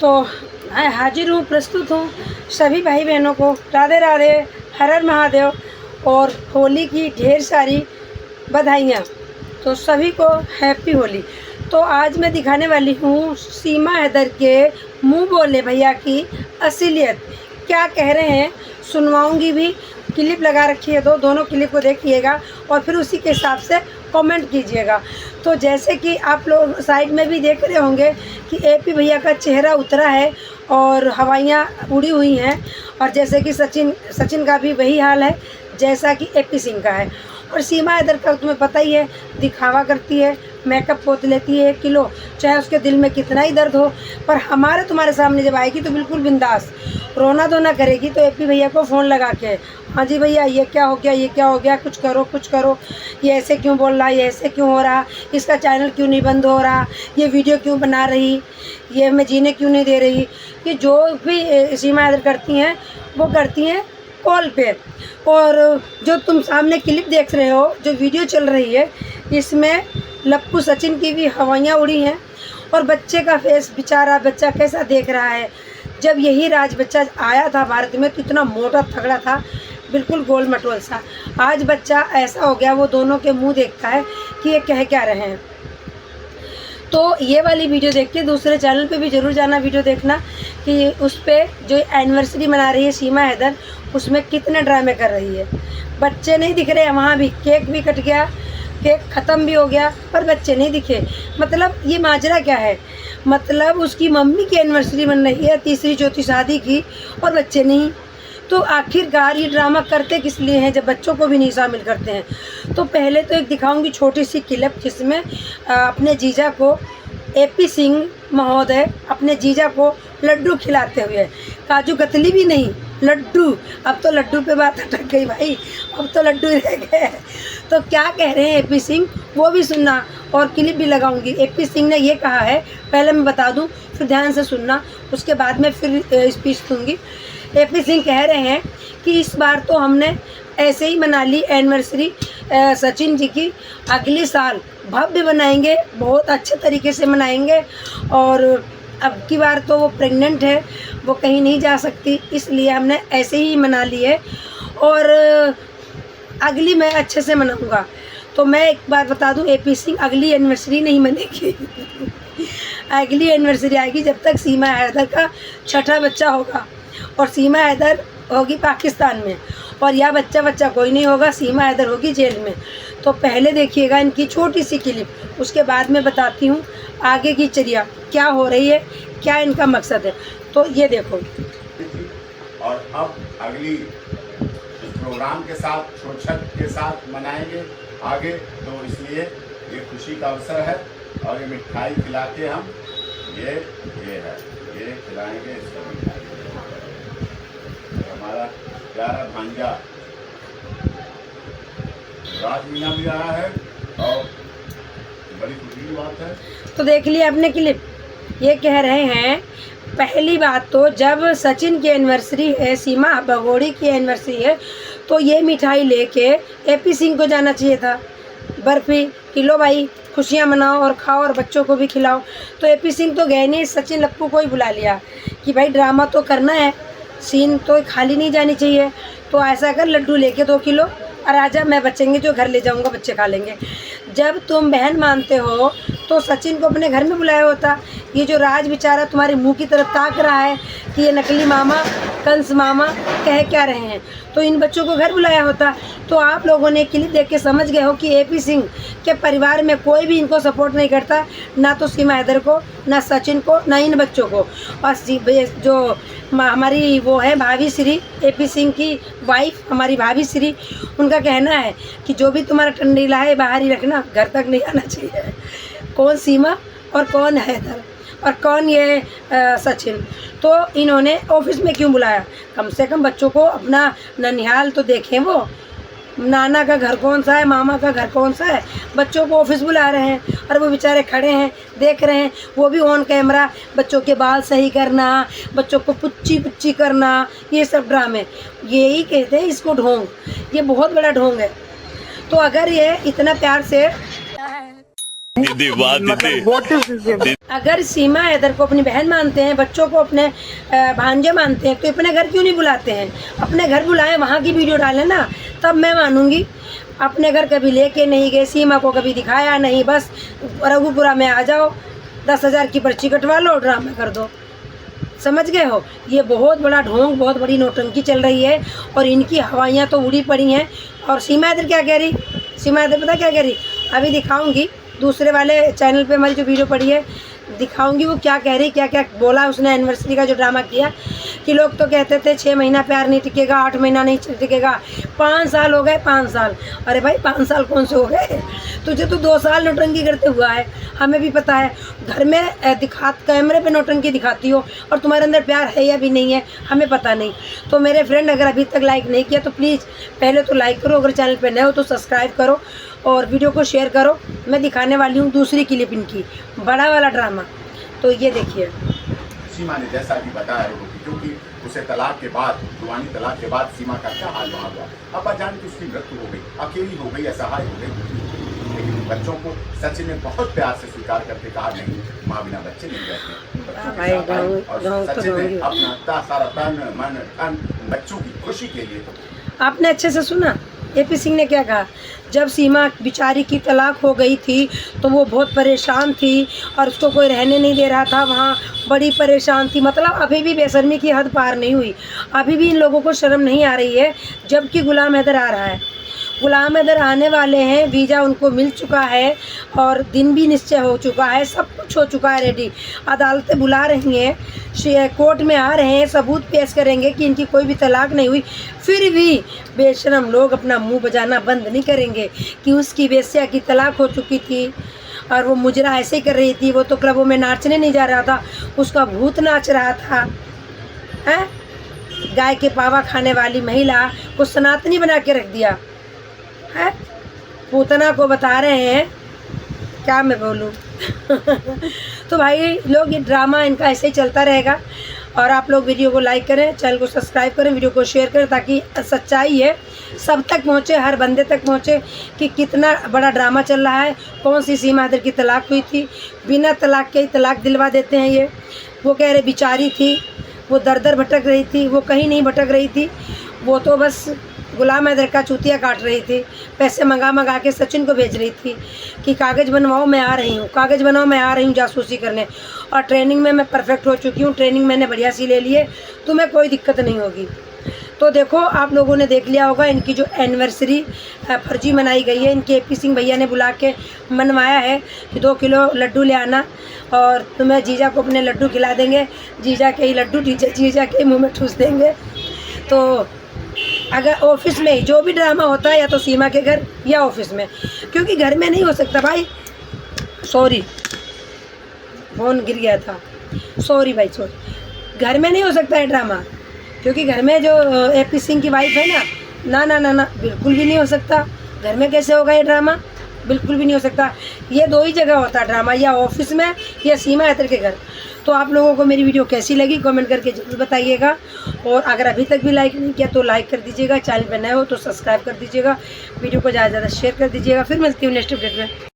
तो मैं हाजिर हूँ, प्रस्तुत हूँ सभी भाई बहनों को राधे राधे, हर हर महादेव और होली की ढेर सारी बधाइयाँ। तो सभी को हैप्पी होली। तो आज मैं दिखाने वाली हूँ सीमा हैदर के मुंह बोले भैया की असलियत क्या कह रहे हैं, सुनवाऊंगी भी। क्लिप लगा रखी है दोनों क्लिप को देखिएगा और फिर उसी के हिसाब से कमेंट कीजिएगा। तो जैसे कि आप लोग साइड में भी देख रहे होंगे कि एपी भैया का चेहरा उतरा है और हवाइयाँ उड़ी हुई हैं, और जैसे कि सचिन का भी वही हाल है जैसा कि एपी सिंह का है। और सीमा हैदर का तुम्हें पता ही है, दिखावा करती है, मेकअप पोत लेती है 1 किलो, चाहे उसके दिल में कितना ही दर्द हो, पर हमारे तुम्हारे सामने जब आएगी तो बिल्कुल बिंदास रोना धोना करेगी। तो एपी भैया को फ़ोन लगा के, हाँ जी भैया ये क्या हो गया, ये क्या हो गया, कुछ करो कुछ करो, ये ऐसे क्यों बोल रहा, ये ऐसे क्यों हो रहा, इसका चैनल क्यों नहीं बंद हो रहा, ये वीडियो क्यों बना रही, ये मैं जीने क्यों नहीं दे रही। कि जो भी सीमा हैदर करती हैं वो करती हैं कॉल पे। और जो तुम सामने क्लिप देख रहे हो, जो वीडियो चल रही है, इसमें लप्पू सचिन की भी हवाइयाँ उड़ी हैं। और बच्चे का फेस, बेचारा बच्चा कैसा देख रहा है। जब यही राज बच्चा आया था भारत में तो इतना मोटा तगड़ा था, बिल्कुल गोल मटोल सा। आज बच्चा ऐसा हो गया, वो दोनों के मुंह देखता है कि ये कह क्या रहे हैं। तो ये वाली वीडियो देख के दूसरे चैनल पे भी ज़रूर जाना, वीडियो देखना कि उस पर जो एनिवर्सरी मना रही है सीमा हैदर, उसमें कितने ड्रामे कर रही है। बच्चे नहीं दिख रहे हैं, वहाँ भी केक भी कट गया, केक ख़त्म भी हो गया, पर बच्चे नहीं दिखे। मतलब ये माजरा क्या है, मतलब उसकी मम्मी की एनिवर्सरी बन रही है, तीसरी चौथी शादी की, और बच्चे नहीं। तो आखिरकार ये ड्रामा करते किस लिए हैं जब बच्चों को भी नहीं शामिल करते हैं। तो पहले तो एक दिखाऊंगी छोटी सी क्लिप जिसमें अपने जीजा को एपी सिंह महोदय अपने जीजा को लड्डू खिलाते हुए, काजू कतली भी नहीं, लड्डू। अब तो लड्डू पे बात अटक गई भाई, अब तो लड्डू रह गए। तो क्या कह रहे हैं एपी सिंह वो भी सुनना, और क्लिप भी लगाऊंगी। एपी सिंह ने ये कहा है, पहले मैं बता दूं फिर ध्यान से सुनना, उसके बाद में फिर स्पीच दूंगी। एपी सिंह कह रहे हैं कि इस बार तो हमने ऐसे ही मना ली एनिवर्सरी सचिन जी की, अगले साल भव्य बनाएंगे, बहुत अच्छे तरीके से मनाएंगे। और अब की बार तो वो प्रेग्नेंट है, वो कहीं नहीं जा सकती, इसलिए हमने ऐसे ही मना ली है, और अगली मैं अच्छे से मनाऊंगा। तो मैं एक बार बता दूं, एपी सिंह अगली एनिवर्सरी नहीं मनेगी अगली एनिवर्सरी आएगी जब तक सीमा हैदर का छठा बच्चा होगा, और सीमा हैदर होगी पाकिस्तान में, और यह बच्चा कोई नहीं होगा, सीमा हैदर होगी जेल में। तो पहले देखिएगा इनकी छोटी सी क्लिप, उसके बाद में बताती हूँ आगे की चर्या क्या हो रही है, क्या इनका मकसद है। तो ये देखो। और अब अगली इस प्रोग्राम के साथ छोट के साथ मनाएंगे आगे, तो इसलिए ये खुशी का अवसर है। और ये मिठाई खिला के हम ये है, ये खिलाएंगे इसको मिठाई। हमारा प्यारा भांजा राज मीना भी आया है, और बड़ी खुशी की बात है। तो देख लिया आपने क्लिप। ये कह रहे हैं, पहली बात तो जब सचिन की एनिवर्सरी है, सीमा भगोड़ी की एनिवर्सरी है, तो ये मिठाई लेके एपी सिंह को जाना चाहिए था। बर्फ़ी किलो भाई, खुशियाँ मनाओ और खाओ और बच्चों को भी खिलाओ। तो एपी सिंह तो गए नहीं, सचिन लप्पू को ही बुला लिया कि भाई ड्रामा तो करना है, सीन तो खाली नहीं जानी चाहिए। तो ऐसा कर, लड्डू लेके 2 किलो और आजा, मैं बचेंगे जो घर ले जाऊंगा, बच्चे खा लेंगे। जब तुम बहन मानते हो तो सचिन को अपने घर में बुलाया होता। ये जो राज बेचारा तुम्हारे मुंह की तरफ ताक रहा है कि ये नकली मामा, कंस मामा कह क्या रहे हैं, तो इन बच्चों को घर बुलाया होता। तो आप लोगों ने क्लिप देख के समझ गए हो कि एपी सिंह के परिवार में कोई भी इनको सपोर्ट नहीं करता, ना तो सीमा हैदर को, ना सचिन को, ना इन बच्चों को। और जो हमारी वो है भाभी श्री, एपी सिंह की वाइफ हमारी भाभी श्री, उनका कहना है कि जो भी तुम्हारा टंडीला है बाहर ही रखना, घर तक नहीं आना चाहिए। कौन सीमा और कौन हैदर और कौन ये सचिन। तो इन्होंने ऑफिस में क्यों बुलाया, कम से कम बच्चों को अपना ननिहाल तो देखें, वो नाना का घर कौन सा है, मामा का घर कौन सा है। बच्चों को ऑफिस बुला रहे हैं और वो बेचारे खड़े हैं, देख रहे हैं, वो भी ऑन कैमरा, बच्चों के बाल सही करना, बच्चों को पुच्ची पुच्ची करना, ये सब ड्रामे। यही कहते हैं इसको ढोंग, ये बहुत बड़ा ढोंग है। तो अगर ये इतना प्यार से मतलब what is this? अगर सीमा हैदर को अपनी बहन मानते हैं, बच्चों को अपने भांजे मानते हैं, तो अपने घर क्यों नहीं बुलाते हैं? अपने घर बुलाएं, वहाँ की वीडियो डालें ना, तब मैं मानूंगी। अपने घर कभी लेके नहीं गए, सीमा को कभी दिखाया नहीं, बस रघुपुरा में आ जाओ, 10,000 की पर्ची कटवा लो, ड्रामा कर दो। समझ गए हो? ये बहुत बड़ा ढोंग, बहुत बड़ी नौटंकी चल रही है और इनकी हवाइयाँ तो उड़ी पड़ी हैं। और सीमा हैदर क्या कह रही? सीमा हैदर पता क्या कह रही? अभी दिखाऊंगी, दूसरे वाले चैनल पे हमारी जो वीडियो पड़ी है दिखाऊंगी वो क्या कह रही, क्या क्या बोला उसने। एनिवर्सरी का जो ड्रामा किया कि लोग तो कहते थे 6 महीना प्यार नहीं टिकेगा, 8 महीना नहीं टिकेगा, 5 साल हो गए, 5 साल। अरे भाई 5 साल कौन से हो गए? तुझे तो 2 साल नौटंकी करते हुआ है, हमें भी पता है। घर में कैमरे पे नौटंकी दिखाती हो और तुम्हारे अंदर प्यार है या भी नहीं है, हमें पता नहीं। तो मेरे फ्रेंड, अगर अभी तक लाइक नहीं किया तो प्लीज़ पहले तो लाइक करो, अगर चैनल पर नए हो तो सब्सक्राइब करो और वीडियो को शेयर करो। मैं दिखाने वाली हूँ दूसरी क्लिप इनकी, बड़ा वाला ड्रामा। तो ये देखिए, सीमा ने जैसा कि बताया है, क्योंकि उसे तलाक के बाद, जुबानी तलाक के बाद सीमा का क्या हाल वहाँ हुआ। अब अचानक उसकी मृत्यु हो गई, अकेली हो गई, असहाय हो गई। लेकिन बच्चों को सचिन ने बहुत प्यार से स्वीकार करके कहा, नहीं माँ बिना बच्चे नहीं रहते। और सचिन ने अपना सारा तन मन धन बच्चों की खुशी के लिए। आपने अच्छे से सुना एपी सिंह ने क्या कहा? जब सीमा बेचारी की तलाक हो गई थी तो वो बहुत परेशान थी और उसको कोई रहने नहीं दे रहा था वहाँ, बड़ी परेशान थी। मतलब अभी भी बेशर्मी की हद पार नहीं हुई, अभी भी इन लोगों को शर्म नहीं आ रही है। जबकि गुलाम हैदर आ रहा है, गुलाम हैदर आने वाले हैं, वीज़ा उनको मिल चुका है और दिन भी निश्चय हो चुका है, सब कुछ हो चुका है रेडी। अदालतें बुला रही हैं, कोर्ट में आ रहे हैं, सबूत पेश करेंगे कि इनकी कोई भी तलाक नहीं हुई। फिर भी बेशरम लोग अपना मुंह बजाना बंद नहीं करेंगे कि उसकी वेश्या की तलाक हो चुकी थी और वो मुजरा ऐसे ही कर रही थी, वो तो क्लबों में नाचने नहीं जा रहा था, उसका भूत नाच रहा था। हैं? गाय के पावा खाने वाली महिला को सनातनी बना के रख दिया है। पूतना को बता रहे हैं, क्या मैं बोलूं। तो भाई लोग, ये ड्रामा इनका ऐसे ही चलता रहेगा। और आप लोग वीडियो को लाइक करें, चैनल को सब्सक्राइब करें, वीडियो को शेयर करें, ताकि सच्चाई है सब तक पहुँचे, हर बंदे तक पहुँचे कि कितना बड़ा ड्रामा चल रहा है। कौन सी सीमा हैदर की तलाक हुई थी, बिना तलाक के ही तलाक दिलवा देते हैं ये। वो कह रहे बेचारी थी, वो दर दर भटक रही थी, वो कहीं नहीं भटक रही थी, वो तो बस गुलाम हैदर का चूतिया काट रही थी, पैसे मंगा के सचिन को भेज रही थी कि कागज़ बनवाओ मैं आ रही हूँ, कागज़ बनाओ मैं आ रही हूँ जासूसी करने। और ट्रेनिंग में मैं परफेक्ट हो चुकी हूँ, ट्रेनिंग मैंने बढ़िया सी ले ली है, तुम्हें कोई दिक्कत नहीं होगी। तो देखो, आप लोगों ने देख लिया होगा इनकी जो एनिवर्सरी फर्जी मनाई गई है। इनके एपी सिंह भैया ने बुला के मनवाया है कि 2 किलो लड्डू ले आना और तुम्हें जीजा को अपने लड्डू खिला देंगे, जीजा के ही लड्डू जीजा के मुँह में ठूस देंगे। तो अगर ऑफिस में ही जो भी ड्रामा होता है, या तो सीमा के घर या ऑफिस में, क्योंकि घर में नहीं हो सकता भाई। सॉरी, फ़ोन गिर गया था, सॉरी भाई सॉरी। घर में नहीं हो सकता है ड्रामा, क्योंकि घर में जो एपी सिंह की वाइफ है ना, ना ना ना, बिल्कुल भी नहीं हो सकता। घर में कैसे होगा ये ड्रामा? बिल्कुल भी नहीं हो सकता। ये 2 ही जगह होता है ड्रामा, या ऑफिस में या सीमा हैदर के घर। तो आप लोगों को मेरी वीडियो कैसी लगी कमेंट करके जरूर बताइएगा। और अगर अभी तक भी लाइक नहीं किया तो लाइक कर दीजिएगा, चैनल पर नए हो तो सब्सक्राइब कर दीजिएगा, वीडियो को ज़्यादा से ज़्यादा शेयर कर दीजिएगा। फिर मिलती हूँ नेक्स्ट अपडेट में।